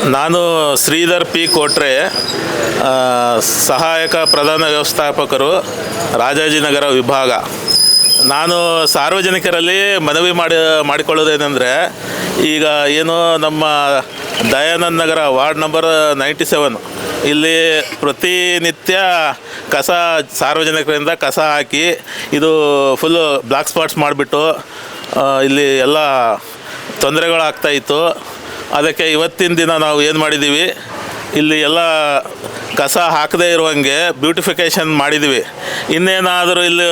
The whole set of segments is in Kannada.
ನಾನು ಶ್ರೀಧರ್ ಪಿ ಕೋಟ್ರೆ, ಸಹಾಯಕ ಪ್ರಧಾನ ವ್ಯವಸ್ಥಾಪಕರು, ರಾಜಾಜಿನಗರ ವಿಭಾಗ. ನಾನು ಸಾರ್ವಜನಿಕರಲ್ಲಿ ಮನವಿ ಮಾಡಿಕೊಳ್ಳೋದೇನೆಂದರೆ, ಈಗ ಏನು ನಮ್ಮ ದಯಾನಂದ ನಗರ ವಾರ್ಡ್ ನಂಬರ್ 97 ಇಲ್ಲಿ ಪ್ರತಿನಿತ್ಯ ಸಾರ್ವಜನಿಕರಿಂದ ಕಸ ಹಾಕಿ ಇದು ಫುಲ್ಲು ಬ್ಲ್ಯಾಕ್ ಸ್ಪಾಟ್ಸ್ ಮಾಡಿಬಿಟ್ಟು ಇಲ್ಲಿ ಎಲ್ಲ ತೊಂದರೆಗಳಾಗ್ತಾಯಿತ್ತು. ಅದಕ್ಕೆ ಇವತ್ತಿನ ದಿನ ನಾವು ಏನು ಮಾಡಿದ್ದೀವಿ, ಇಲ್ಲಿ ಎಲ್ಲ ಕಸ ಹಾಕದೇ ಇರುವಂಗೆ ಬ್ಯೂಟಿಫಿಕೇಷನ್ ಮಾಡಿದ್ದೀವಿ. ಇನ್ನೇನಾದರೂ ಇಲ್ಲಿ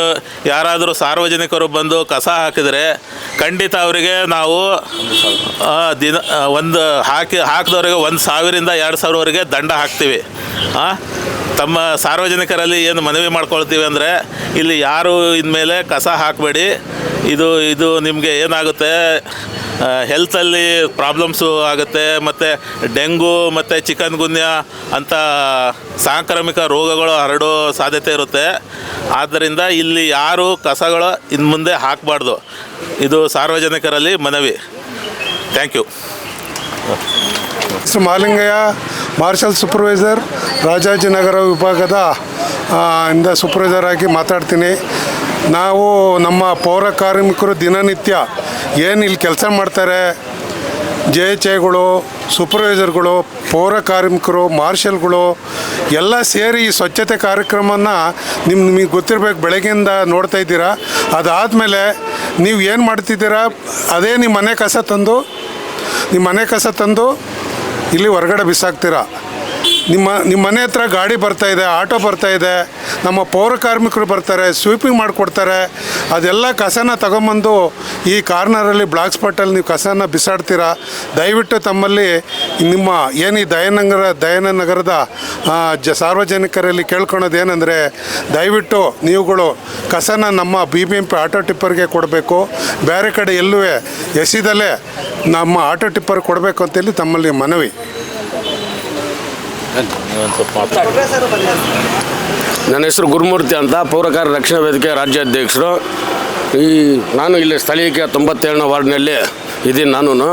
ಯಾರಾದರೂ ಸಾರ್ವಜನಿಕರು ಬಂದು ಕಸ ಹಾಕಿದರೆ ಖಂಡಿತ ಅವರಿಗೆ ನಾವು ಹಾಕಿದವರಿಗೆ 1,000ರಿಂದ 2,000ವರೆಗೆ ದಂಡ ಹಾಕ್ತೀವಿ. ತಮ್ಮ ಸಾರ್ವಜನಿಕರಲ್ಲಿ ಏನು ಮನವಿ ಮಾಡ್ಕೊಳ್ತೀವಿ ಅಂದರೆ, ಇಲ್ಲಿ ಯಾರು ಇನ್ಮೇಲೆ ಕಸ ಹಾಕಬೇಡಿ. ಇದು ನಿಮಗೆ ಏನಾಗುತ್ತೆ, ಹೆಲ್ತಲ್ಲಿ ಪ್ರಾಬ್ಲಮ್ಸು ಆಗುತ್ತೆ, ಮತ್ತು ಡೆಂಗು ಮತ್ತು ಚಿಕನ್ ಗುನ್ಯಾ ಅಂಥ ಸಾಂಕ್ರಾಮಿಕ ರೋಗಗಳು ಹರಡೋ ಸಾಧ್ಯತೆ ಇರುತ್ತೆ. ಆದ್ದರಿಂದ ಇಲ್ಲಿ ಯಾರು ಕಸಗಳು ಇನ್ನು ಮುಂದೆ ಹಾಕಬಾರ್ದು. ಇದು ಸಾರ್ವಜನಿಕರಲ್ಲಿ ಮನವಿ. Thank you. Mister Malingaiah, marshal supervisor, Rajajinagar ವಿಭಾಗದ ಇಂದ ಸೂಪರ್ವೈಸರ್ ಆಗಿ ಮಾತಾಡ್ತೀನಿ. ನಾವು ನಮ್ಮ ಪೌರ ಕಾರ್ಮಿಕರು ದಿನನಿತ್ಯ ಏನು ಇಲ್ಲಿ ಕೆಲಸ ಮಾಡ್ತಾರೆ, JHIಗಳು, ಸೂಪರ್ವೈಸರ್ಗಳು, ಪೌರ ಕಾರ್ಮಿಕರು, ಮಾರ್ಷಲ್ಗಳು ಎಲ್ಲ ಸೇರಿ ಈ ಸ್ವಚ್ಛತೆ ಕಾರ್ಯಕ್ರಮನ ನಿಮಗೆ ಗೊತ್ತಿರಬೇಕು, ಬೆಳಗ್ಗೆಯಿಂದ ನೋಡ್ತಾ ಇದ್ದೀರಾ. ಅದಾದಮೇಲೆ ನೀವು ಏನು ಮಾಡ್ತಿದ್ದೀರಾ, ಅದೇ ನಿಮ್ಮ ಮನೆ ಕಸ ತಂದು ಇಲ್ಲಿ ಹೊರಗಡೆ ಬಿಸಾಕ್ತೀರಾ. ನಿಮ್ಮ ಮನೆ ಹತ್ರ ಗಾಡಿ ಬರ್ತಾಯಿದೆ, ಆಟೋ ಬರ್ತಾಯಿದೆ, ನಮ್ಮ ಪೌರ ಕಾರ್ಮಿಕರು ಬರ್ತಾರೆ, ಸ್ವೀಪಿಂಗ್ ಮಾಡಿಕೊಡ್ತಾರೆ. ಅದೆಲ್ಲ ಕಸನ ತಗೊಂಬಂದು ಈ ಕಾರ್ನರಲ್ಲಿ ಬ್ಲಾಕ್ ಸ್ಪಾಟಲ್ಲಿ ನೀವು ಕಸನ ಬಿಸಾಡ್ತೀರಾ. ದಯವಿಟ್ಟು ತಮ್ಮಲ್ಲಿ ನಿಮ್ಮ ಏನು ಈ ದಯಾನಂದ ನಗರದ ಸಾರ್ವಜನಿಕರಲ್ಲಿ ಕೇಳ್ಕೊಳೋದೇನೆಂದರೆ, ದಯವಿಟ್ಟು ನೀವುಗಳು ಕಸನ ನಮ್ಮ BBMP ಆಟೋ ಟಿಪ್ಪರ್ಗೆ ಕೊಡಬೇಕು. ಬೇರೆ ಕಡೆ ಎಲ್ಲೂ ಎಸೆದಲ್ಲೇ ನಮ್ಮ ಆಟೋ ಟಿಪ್ಪರ್ ಕೊಡಬೇಕು ಅಂತೇಳಿ ತಮ್ಮಲ್ಲಿ ಮನವಿ. ನನ್ನ ಹೆಸರು ಗುರುಮೂರ್ತಿ ಅಂತ, ಪೌರಕಾರ್ಯ ರಕ್ಷಣಾ ವೇದಿಕೆ ರಾಜ್ಯಾಧ್ಯಕ್ಷರು. ನಾನು ಇಲ್ಲಿ ಸ್ಥಳೀಯ 97ನೇ ವಾರ್ಡ್ನಲ್ಲಿ ಇದ್ದೀನಿ.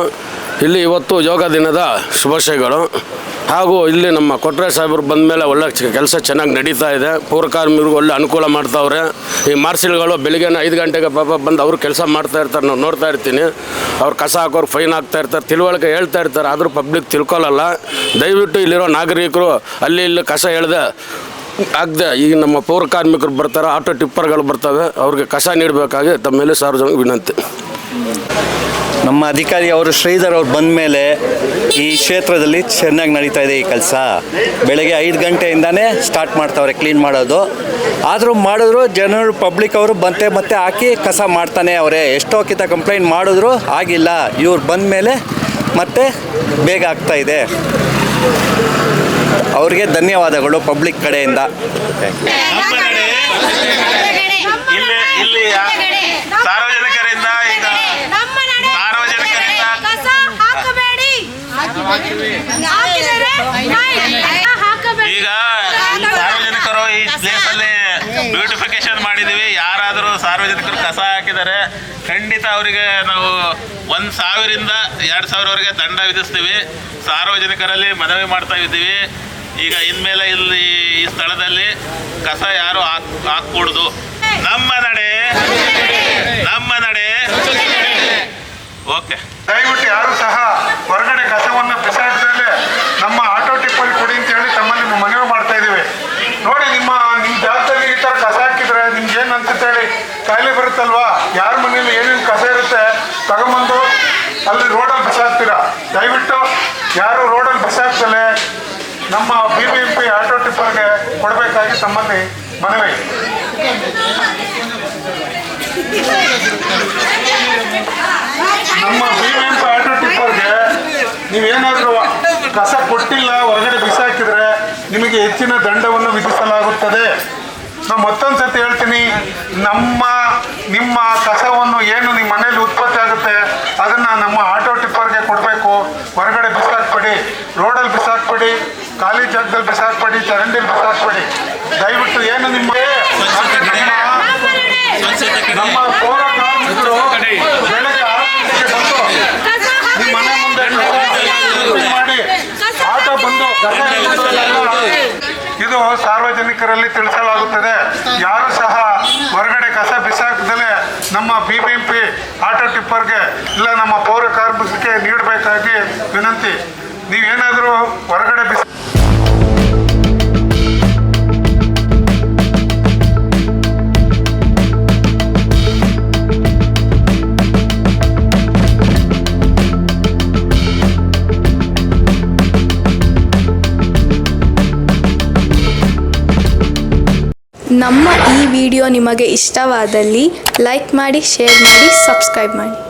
ಇಲ್ಲಿ ಇವತ್ತು ಯೋಗ ದಿನದ ಶುಭಾಶಯಗಳು. ಹಾಗೂ ಇಲ್ಲಿ ನಮ್ಮ ಕೊಟ್ರೆ ಸಾಹೇಬರು ಬಂದ ಮೇಲೆ ಒಳ್ಳೆ ಕೆಲಸ ಚೆನ್ನಾಗಿ ನಡೀತಾ ಇದೆ. ಪೌರಕಾರ್ಮಿಕರಿಗೆ ಒಳ್ಳೆ ಅನುಕೂಲ ಮಾಡ್ತಾವ್ರೆ. ಈ ಮಾರ್ಷಲ್ಗಳು ಬೆಳಿಗ್ಗೆ 5 ಗಂಟೆಗೆ ಬಂದು ಅವರು ಕೆಲಸ ಮಾಡ್ತಾ ಇರ್ತಾರೆ, ನಾನು ನೋಡ್ತಾ ಇರ್ತೀನಿ. ಅವ್ರು ಕಸ ಹಾಕೋರು ಫೈನ್ ಹಾಕ್ತಾ ಇರ್ತಾರೆ, ತಿಳುವಳಿಕೆ ಹೇಳ್ತಾ ಇರ್ತಾರೆ, ಆದರೂ ಪಬ್ಲಿಕ್ ತಿಳ್ಕೊಳ್ಳಲ್ಲ. ದಯವಿಟ್ಟು ಇಲ್ಲಿರೋ ನಾಗರಿಕರು ಅಲ್ಲಿ ಇಲ್ಲಿ ಕಸ ಎಳೆದೆ ಆಗದೆ ಈಗ ನಮ್ಮ ಪೌರ ಕಾರ್ಮಿಕರು ಬರ್ತಾರೆ, ಆಟೋ ಟಿಪ್ಪರ್ಗಳು ಬರ್ತವೆ, ಅವ್ರಿಗೆ ಕಸ ನೀಡಬೇಕಾಗಿ ತಮ್ಮ ಮೇಲೆ ಸಾರ್ವಜನಿಕ ವಿನಂತಿ. ನಮ್ಮ ಅಧಿಕಾರಿ ಅವರು ಶ್ರೀಧರ್ ಅವ್ರು ಬಂದ ಮೇಲೆ ಈ ಕ್ಷೇತ್ರದಲ್ಲಿ ಚೆನ್ನಾಗಿ ನಡೀತಾ ಇದೆ ಈ ಕೆಲಸ. ಬೆಳಗ್ಗೆ 5 ಗಂಟೆಯಿಂದನೇ ಸ್ಟಾರ್ಟ್ ಮಾಡ್ತಾವ್ರೆ ಕ್ಲೀನ್ ಮಾಡೋದು. ಆದರೂ ಮಾಡಿದ್ರು ಜನರು ಪಬ್ಲಿಕ್ ಅವರು ಮತ್ತೆ ಹಾಕಿ ಕಸ ಮಾಡ್ತಾನೆ ಅವರೇ. ಎಷ್ಟೋ ಕಂಪ್ಲೇಂಟ್ ಮಾಡಿದ್ರು ಆಗಿಲ್ಲ. ಇವ್ರು ಬಂದ ಮೇಲೆ ಮತ್ತೆ ಬೇಗ ಆಗ್ತಾ ಇದೆ. ಅವ್ರಿಗೆ ಧನ್ಯವಾದಗಳು ಪಬ್ಲಿಕ್ ಕಡೆಯಿಂದ. ಸಾರ್ವಜನಿಕರಿಂದ ಈಗ ಸಾರ್ವಜನಿಕರು ಈ ಪ್ಲೇಸಲ್ಲಿ ಬ್ಯೂಟಿಫಿಕೇಶನ್ ಮಾಡಿದ್ದೀವಿ. ಯಾರಾದರೂ ಸಾರ್ವಜನಿಕರು ಕಸ ಹಾಕಿದರೆ ಖಂಡಿತ ಅವರಿಗೆ ನಾವು 1,000ರಿಂದ 2,000ವರೆಗೆ ದಂಡ ವಿಧಿಸ್ತೀವಿ. ಸಾರ್ವಜನಿಕರಲ್ಲಿ ಮನವಿ ಮಾಡ್ತಾ ಇದ್ದೀವಿ. ಈಗ ಇನ್ಮೇಲೆ ಇಲ್ಲಿ ಈ ಸ್ಥಳದಲ್ಲಿ ಕಸ ಯಾರು ಹಾಕೂಡ್ದು. ನಮ್ಮ ನಡೆ. ಓಕೆ. ದಯವಿಟ್ಟು ಯಾರು ಸಹ ಹೊರಗಡೆ ಕಸವನ್ನು ಬಿಸಾಡದಲ್ಲೇ ನಮ್ಮ ಆಟೋ ಟಿಪ್ಪಲ್ಲಿ ಕೊಡಿ ಅಂತೇಳಿ ತಮ್ಮಲ್ಲಿ ಮನವಿ ಮಾಡ್ತಾ ಇದ್ದೀವಿ. ನೋಡಿ, ನಿಮ್ಮ ಜಾಗದಲ್ಲಿ ಈ ಥರ ಕಸ ಹಾಕಿದರೆ ನಿಮ್ಗೆ ಏನು ಅನ್ಸುತ್ತೇಳಿ ಕಾಯಿಲೆ ಬರುತ್ತಲ್ವಾ. ಯಾರ ಮನೇಲಿ ಏನೇನು ಕಸ ಇರುತ್ತೆ ತಗೊಂಬಂದು ಅಲ್ಲಿ ರೋಡಲ್ಲಿ ಬಿಸಾಕ್ತೀರಾ. ದಯವಿಟ್ಟು ಯಾರು ರೋಡಲ್ಲಿ ಬಿಸಾಕ್ತಲೇ ನಮ್ಮ BBMP ಆಟೋ ಟಿಪ್ಪರ್ಗೆ ಕೊಡಬೇಕಾಗಿ ತಮ್ಮಲ್ಲಿ ಮನವಿ. ನಮ್ಮ BBMP ಆಟೋ ಟಿಪ್ಪರ್ಗೆ ನೀವೇನಾದರೂ ಕಸ ಕೊಟ್ಟಿಲ್ಲ, ಹೊರಗಡೆ ಬಿಸಾಕಿದರೆ ನಿಮಗೆ ಹೆಚ್ಚಿನ ದಂಡವನ್ನು ವಿಧಿಸಲಾಗುತ್ತದೆ. ನಾವು ಮತ್ತೊಂದು ಸತಿ ಹೇಳ್ತೀನಿ, ನಿಮ್ಮ ಕಸವನ್ನು ಏನು ನಿಮ್ಮ ಮನೆಯಲ್ಲಿ ಉತ್ಪತ್ತಿ ಆಗುತ್ತೆ ಅದನ್ನು ನಮ್ಮ ಆಟೋ ಟಿಪ್ಪರ್ಗೆ ಕೊಡಬೇಕು. ಹೊರಗಡೆ ಬಿಸಾಕ್ಬೇಡಿ, ರೋಡಲ್ಲಿ ಬಿಸಾಕ್ಬೇಡಿ, ಖಾಲಿ ಜಾಗದಲ್ಲಿ ಬಿಸಾಕ್ಬೇಡಿ, ಚರಂಡಿಯಲ್ಲಿ ಬಿಸಾಕ್ಬೇಡಿ. ದಯವಿಟ್ಟು ಏನು ನಮ್ಮ ಪೌರ ಕಾರ್ಮಿಕರು ಬೆಳಗ್ಗೆ 6 ಗಂಟೆಗೆ ಬಂದು ನಿಮ್ಮ ಮನೆ ಮುಂದೆ ಮಾಡಿ ಎಂದು ಸಾರ್ವಜನಿಕರಲ್ಲಿ ತಿಳಿಸಲಾಗುತ್ತದೆ. ಯಾರು ಸಹ ಹೊರಗಡೆ ಕಸ ಬಿಸಾಕದಲೇ ನಮ್ಮ BBMP ಆಟೋ ಟಿಪ್ಪರ್ಗೆ ಇಲ್ಲ ನಮ್ಮ ಪೌರ ಕಾರ್ಮಿಕರಿಗೆ ನೀಡಬೇಕಾಗಿ ವಿನಂತಿ. ನೀವೇನಾದರೂ ಹೊರಗಡೆ ನಮ್ಮ ಈ ವಿಡಿಯೋ ನಿಮಗೆ ಇಷ್ಟವಾದಲ್ಲಿ ಲೈಕ್ ಮಾಡಿ, ಶೇರ್ ಮಾಡಿ, ಸಬ್ಸ್ಕ್ರೈಬ್ ಮಾಡಿ.